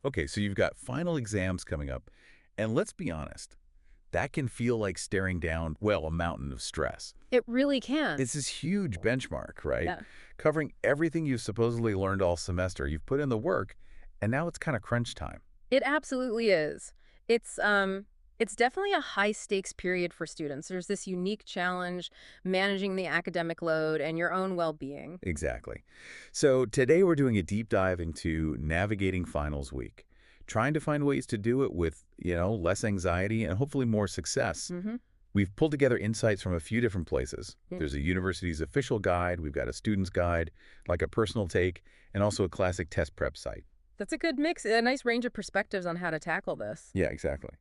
Okay, so you've got final exams coming up, and let's be honest, that can feel like staring down, well, a mountain of stress. It really can. It's this huge benchmark, right? Yeah. Covering everything you've supposedly learned all semester. You've put in the work, and now it's kind of crunch time. It absolutely is. It's definitely a high stakes period for students. There's this unique challenge managing the academic load and your own well-being. Exactly. So today we're doing a deep dive into navigating finals week, trying to find ways to do it with, less anxiety and hopefully more success. Hmm. We've pulled together insights from a few different places. Yeah. There's a university's official guide, we've got a student's guide, like a personal take, and also a classic test prep site. That's a good mix, a nice range of perspectives on how to tackle this. Yeah, exactly.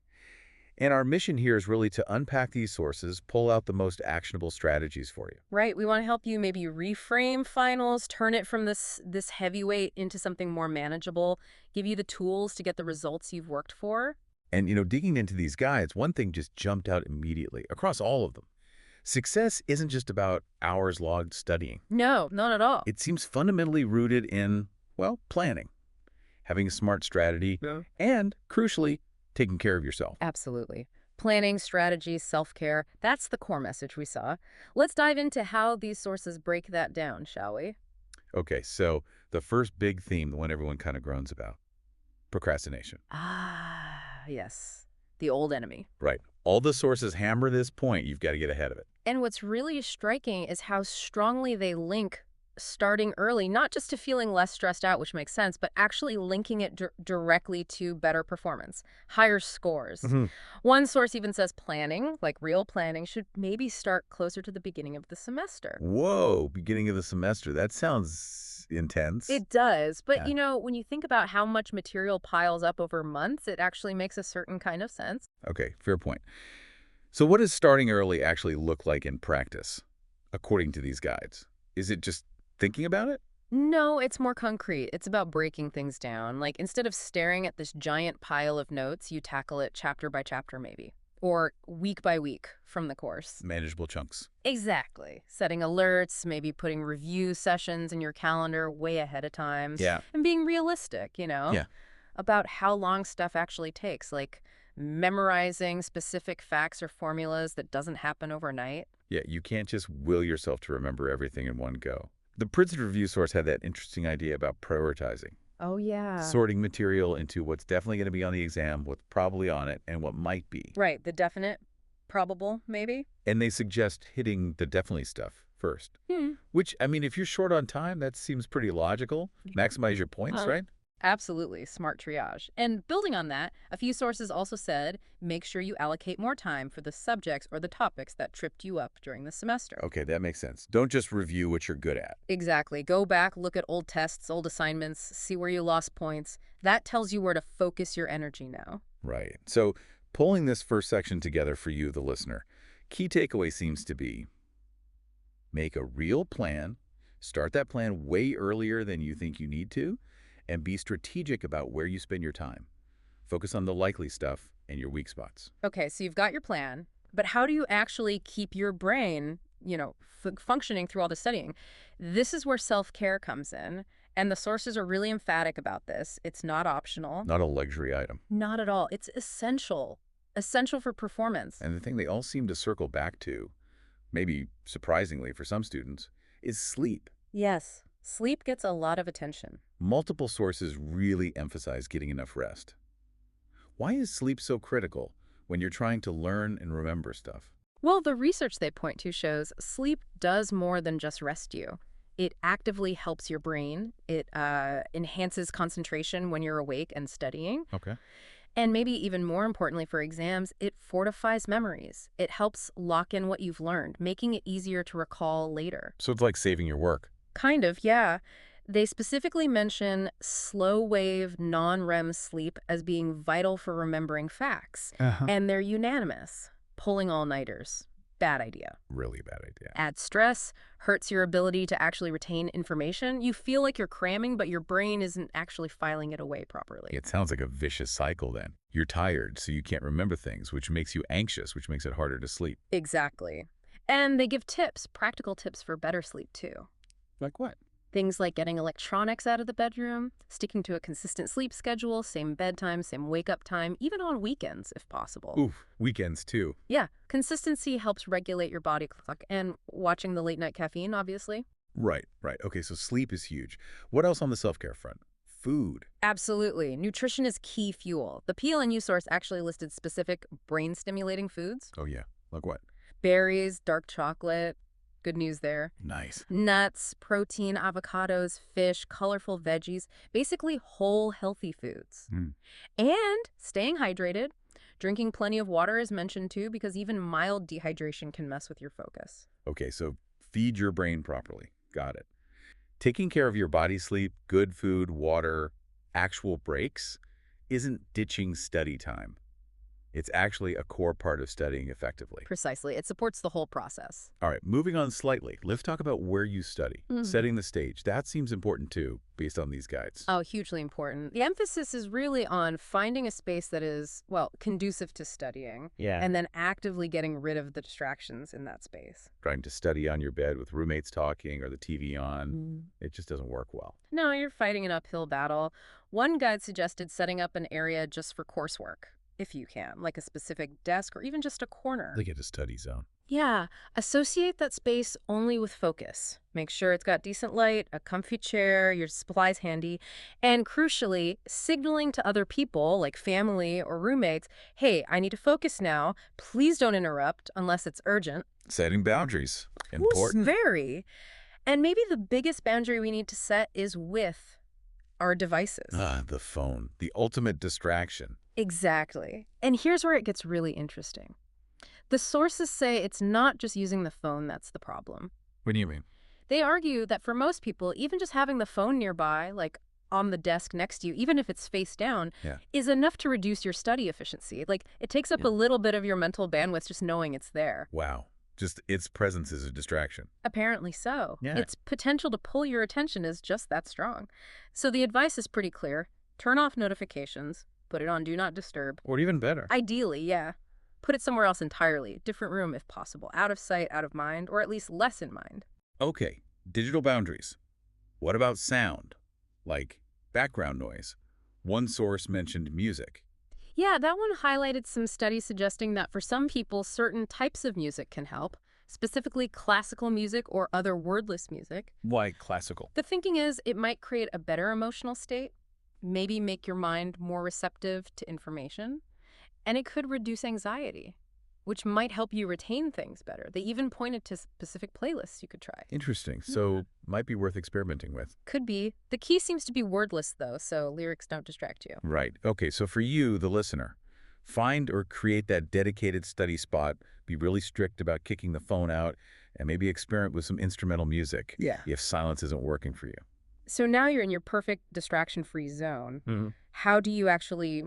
And our mission here is really to unpack these sources, pull out the most actionable strategies for you. Right, we want to help you maybe reframe finals, turn it from this heavyweight into something more manageable, give you the tools to get the results you've worked for. And, digging into these guides, one thing just jumped out immediately across all of them. Success isn't just about hours logged studying. No, not at all. It seems fundamentally rooted in, well, planning, having a smart strategy, Yeah. and, crucially, taking care of yourself. Absolutely. Planning, strategy, self-care, that's the core message we saw. Let's dive into how these sources break that down, shall we? Okay, so the first big theme, the one everyone kind of groans about, procrastination. Ah, yes. The old enemy. Right. All the sources hammer this point. You've got to get ahead of it. And what's really striking is how strongly they link starting early, not just to feeling less stressed out, which makes sense, but actually linking it directly to better performance, higher scores. Hmm. One source even says planning, like real planning, should maybe start closer to the beginning of the semester. Whoa, beginning of the semester. That sounds intense. It does, but Yeah. when you think about how much material piles up over months, it actually makes a certain kind of sense. Okay, fair point. So what does starting early actually look like in practice, according to these guides? Is it just thinking about it? No, it's more concrete. It's about breaking things down. Like instead of staring at this giant pile of notes, you tackle it chapter by chapter maybe, or week by week from the course. Manageable chunks. Exactly. Setting alerts, maybe putting review sessions in your calendar way ahead of time, Yeah. and being realistic, Yeah. about how long stuff actually takes, like memorizing specific facts or formulas that doesn't happen overnight. Yeah, you can't just will yourself to remember everything in one go. The Princeton Review source had that interesting idea about prioritizing, Oh, yeah. sorting material into what's definitely going to be on the exam, what's probably on it, and what might be. Right, the definite, probable, maybe? And they suggest hitting the definitely stuff first. Hmm. Which, I mean, if you're short on time, that seems pretty logical. Maximize your points, Huh. right? Absolutely, smart triage. And building on that, a few sources also said make sure you allocate more time for the subjects or the topics that tripped you up during the semester. Okay, that makes sense. Don't just review what you're good at. Exactly. Go back, look at old tests, old assignments, see where you lost points. That tells you where to focus your energy now. Right. So, pulling this first section together for you, the listener, key takeaway seems to be make a real plan, start that plan way earlier than you think you need to, and be strategic about where you spend your time. Focus on the likely stuff and your weak spots. Okay, so you've got your plan, but how do you actually keep your brain, functioning through all the studying? This is where self-care comes in, and the sources are really emphatic about this. It's not optional. Not a luxury item. Not at all. It's essential. Essential for performance. And the thing they all seem to circle back to, maybe surprisingly for some students, is sleep. Yes. Sleep gets a lot of attention. Multiple sources really emphasize getting enough rest. Why is sleep so critical when you're trying to learn and remember stuff? Well, the research they point to shows sleep does more than just rest you. It actively helps your brain. It enhances concentration when you're awake and studying. Okay. And maybe even more importantly for exams, it fortifies memories. It helps lock in what you've learned, making it easier to recall later. So it's like saving your work. Kind of, yeah. They specifically mention slow wave non-REM sleep as being vital for remembering facts. Uh-huh. And they're unanimous. Pulling all-nighters. Bad idea. Really bad idea. Adds stress, hurts your ability to actually retain information. You feel like you're cramming, but your brain isn't actually filing it away properly. It sounds like a vicious cycle then. You're tired, so you can't remember things, which makes you anxious, which makes it harder to sleep. Exactly. And they give tips, practical tips for better sleep too. Like what? Things like getting electronics out of the bedroom, sticking to a consistent sleep schedule, same bedtime, same wake-up time, even on weekends if possible. Oof, weekends too. Yeah, consistency helps regulate your body clock, and watching the late-night caffeine, obviously. Right, right. Okay, so sleep is huge. What else on the self-care front? Food. Absolutely. Nutrition is key fuel. The PLNU source actually listed specific brain-stimulating foods. Oh yeah, like what? Berries, dark chocolate. Good news there. Nice. Nuts, protein, avocados, fish, colorful veggies, basically whole healthy foods. Mm. And staying hydrated. Drinking plenty of water is mentioned too, because even mild dehydration can mess with your focus. Okay, so feed your brain properly. Got it. Taking care of your body sleep, good food, water, actual breaks isn't ditching study time. It's actually a core part of studying effectively. Precisely. It supports the whole process. All right, moving on slightly, let's talk about where you study. Mhm. Setting the stage. That seems important too, based on these guides. Oh, hugely important. The emphasis is really on finding a space that is, well, conducive to studying, Yeah. and then actively getting rid of the distractions in that space. Trying to study on your bed with roommates talking or the TV on, it just doesn't work well. No, you're fighting an uphill battle. One guide suggested setting up an area just for coursework, if you can, like a specific desk or even just a corner. They get a study zone. Yeah, associate that space only with focus. Make sure it's got decent light, a comfy chair, your supplies handy, and crucially, signaling to other people, like family or roommates, hey, I need to focus now. Please don't interrupt unless it's urgent. Setting boundaries. Ooh, Important. very. And maybe the biggest boundary we need to set is with our devices. The phone. The ultimate distraction. Exactly. And here's where it gets really interesting. The sources say it's not just using the phone that's the problem. What do you mean? They argue that for most people, even just having the phone nearby, like on the desk next to you, even if it's face down, Yeah. is enough to reduce your study efficiency. Like, it takes up a little bit of your mental bandwidth just knowing it's there. Wow. Just its presence is a distraction. Apparently so. Yeah. Its potential to pull your attention is just that strong. So the advice is pretty clear. Turn off notifications. Put it on Do Not Disturb. Or even better. Ideally, yeah. Put it somewhere else entirely. Different room if possible. Out of sight, out of mind, or at least less in mind. Okay, digital boundaries. What about sound? Like background noise. One source mentioned music. Yeah, that one highlighted some studies suggesting that for some people, certain types of music can help, specifically classical music or other wordless music. Why classical? The thinking is it might create a better emotional state, maybe make your mind more receptive to information, and it could reduce anxiety, which might help you retain things better. They even pointed to specific playlists you could try. Interesting. So might be worth experimenting with. Could be. The key seems to be wordless, though, so lyrics don't distract you. Right. Okay, so for you, the listener, find or create that dedicated study spot. Be really strict about kicking the phone out and maybe experiment with some instrumental music Yeah. if silence isn't working for you. So now you're in your perfect distraction-free zone. Mhm. How do you actually,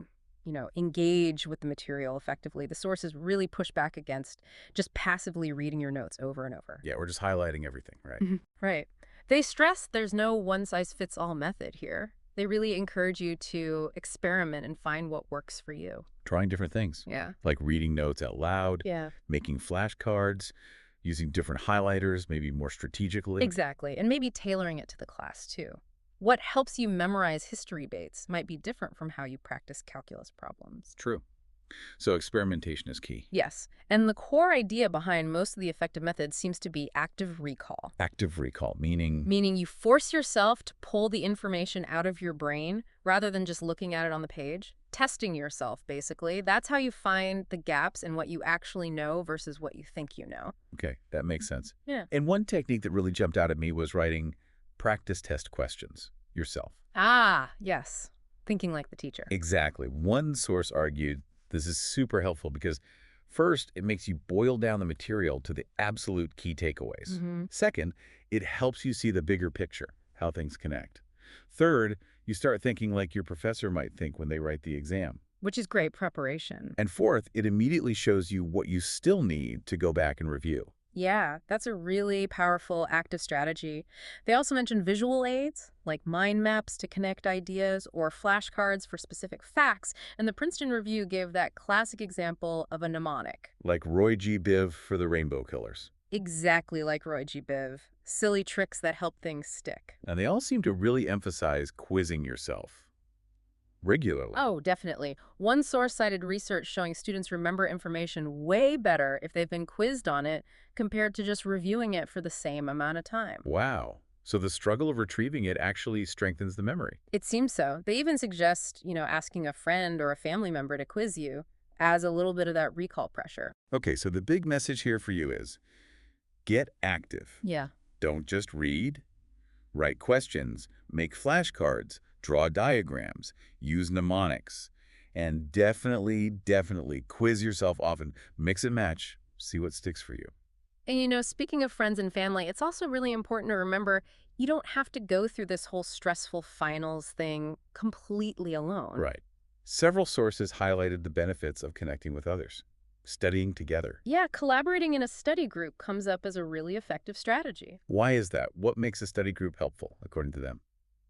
engage with the material effectively? The sources really push back against just passively reading your notes over and over. Yeah, we're just highlighting everything, right? Right. They stress there's no one-size-fits-all method here. They really encourage you to experiment and find what works for you. Trying different things, Yeah. like reading notes out loud, Yeah. making flashcards, using different highlighters, maybe more strategically. Exactly. And maybe tailoring it to the class, too. What helps you memorize history dates might be different from how you practice calculus problems. True. So experimentation is key. Yes. And the core idea behind most of the effective methods seems to be active recall, Active recall, meaning meaning you force yourself to pull the information out of your brain rather than just looking at it on the page. Testing yourself, basically. That's how you find the gaps in what you actually know versus what you think you know. okay, that makes sense. Yeah. And one technique that really jumped out at me was writing practice test questions yourself. Ah, yes. Thinking like the teacher. Exactly. One source argued this is super helpful because first, it makes you boil down the material to the absolute key takeaways. Mhm. Second, it helps you see the bigger picture, how things connect. Third, you start thinking like your professor might think when they write the exam. Which is great preparation. And fourth, it immediately shows you what you still need to go back and review. Yeah, that's a really powerful active strategy. They also mentioned visual aids, like mind maps to connect ideas or flashcards for specific facts, and the Princeton Review gave that classic example of a mnemonic. Like Roy G. Biv for the Rainbow Killers. Exactly like Roy G. Biv. silly tricks that help things stick. And they all seem to really emphasize quizzing yourself regularly. Oh, definitely. One source cited research showing students remember information way better if they've been quizzed on it compared to just reviewing it for the same amount of time. Wow. So the struggle of retrieving it actually strengthens the memory. It seems so. They even suggest, asking a friend or a family member to quiz you as a little bit of that recall pressure. Okay, so the big message here for you is get active. Yeah. Don't just read. Write questions, make flashcards, draw diagrams, use mnemonics, and definitely quiz yourself often. Mix and match, see what sticks for you. And speaking of friends and family, it's also really important to remember you don't have to go through this whole stressful finals thing completely alone. Right. Several sources highlighted the benefits of connecting with others, studying together. Yeah, collaborating in a study group comes up as a really effective strategy. Why is that? What makes a study group helpful, according to them?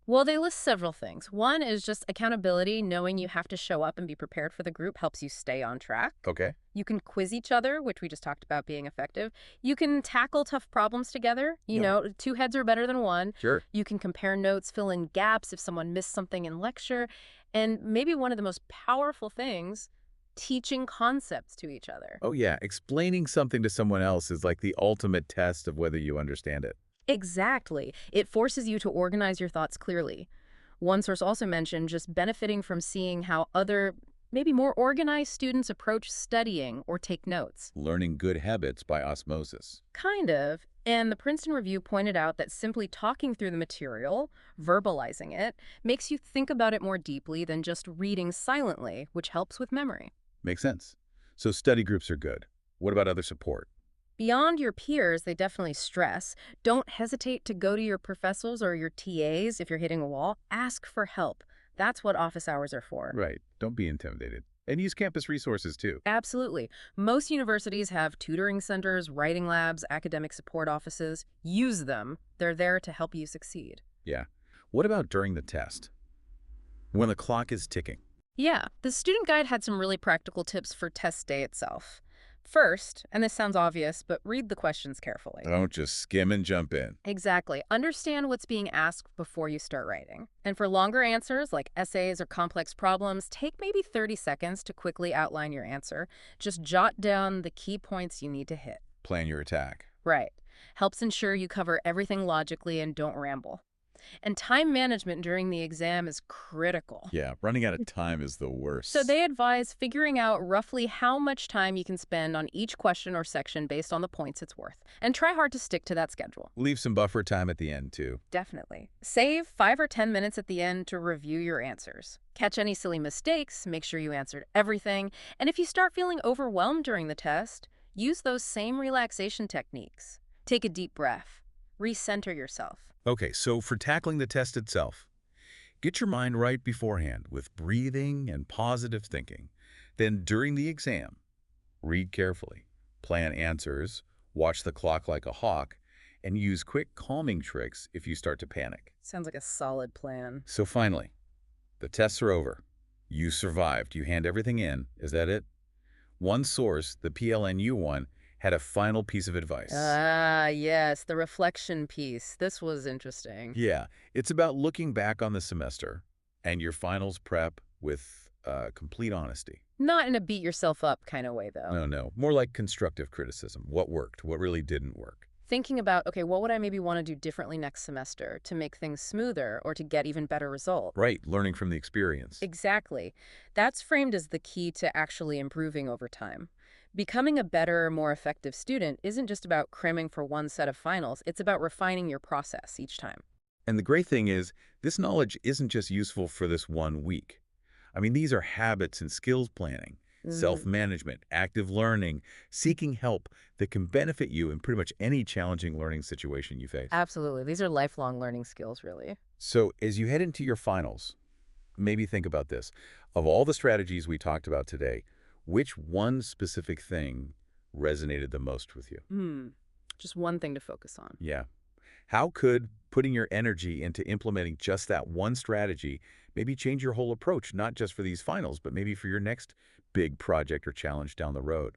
Well, they list several things. One is just accountability, knowing you have to show up and be prepared for the group helps you stay on track. Okay. You can quiz each other, which we just talked about being effective. You can tackle tough problems together. Two heads are better than one. Sure. You can compare notes, fill in gaps if someone missed something in lecture. And maybe one of the most powerful things, teaching concepts to each other. Oh, yeah. Explaining something to someone else is like the ultimate test of whether you understand it. Exactly. It forces you to organize your thoughts clearly. One source also mentioned just benefiting from seeing how other, maybe more organized students approach studying or take notes. Learning good habits by osmosis. Kind of. And the Princeton Review pointed out that simply talking through the material, verbalizing it, makes you think about it more deeply than just reading silently, which helps with memory. Makes sense. So study groups are good. What about other support? Beyond your peers, they definitely stress. Don't hesitate to go to your professors or your TAs if you're hitting a wall. Ask for help. That's what office hours are for. Right. Don't be intimidated. And use campus resources, too. Absolutely. Most universities have tutoring centers, writing labs, academic support offices. Use them. They're there to help you succeed. Yeah. What about during the test? When the clock is ticking? Yeah, the student guide had some really practical tips for test day itself. First, and this sounds obvious, but read the questions carefully. Don't just skim and jump in. Exactly. Understand what's being asked before you start writing. And for longer answers, like essays or complex problems, take maybe 30 seconds to quickly outline your answer. Just jot down the key points you need to hit. Plan your attack. Right. Helps ensure you cover everything logically and don't ramble. And time management during the exam is critical. Yeah, running out of time is the worst. So they advise figuring out roughly how much time you can spend on each question or section based on the points it's worth. And try hard to stick to that schedule. Leave some buffer time at the end, too. Definitely. Save 5 or 10 minutes at the end to review your answers. Catch any silly mistakes, make sure you answered everything. And if you start feeling overwhelmed during the test, use those same relaxation techniques. Take a deep breath. Recenter yourself. Okay, so for tackling the test itself, get your mind right beforehand with breathing and positive thinking. Then during the exam, read carefully, plan answers, watch the clock like a hawk, and use quick calming tricks if you start to panic. Sounds like a solid plan. So finally, the tests are over. You survived. You hand everything in. Is that it? One source, the PLNU one, had a final piece of advice. Ah, yes, the reflection piece. This was interesting. Yeah, it's about looking back on the semester and your finals prep with complete honesty. Not in a beat yourself up kind of way, though. No, more like constructive criticism. What worked? What really didn't work? Thinking about, okay, what would I maybe want to do differently next semester to make things smoother or to get even better results? Right, learning from the experience. Exactly. That's framed as the key to actually improving over time. Becoming a better, more effective student isn't just about cramming for one set of finals. It's about refining your process each time. And the great thing is, this knowledge isn't just useful for this 1 week. I mean, these are habits and skills planning, self-management, active learning, seeking help that can benefit you in pretty much any challenging learning situation you face. Absolutely. These are lifelong learning skills, really. So as you head into your finals, maybe think about this. Of all the strategies we talked about today, which one specific thing resonated the most with you? Just one thing to focus on. Yeah. How could putting your energy into implementing just that one strategy maybe change your whole approach, not just for these finals, but maybe for your next big project or challenge down the road?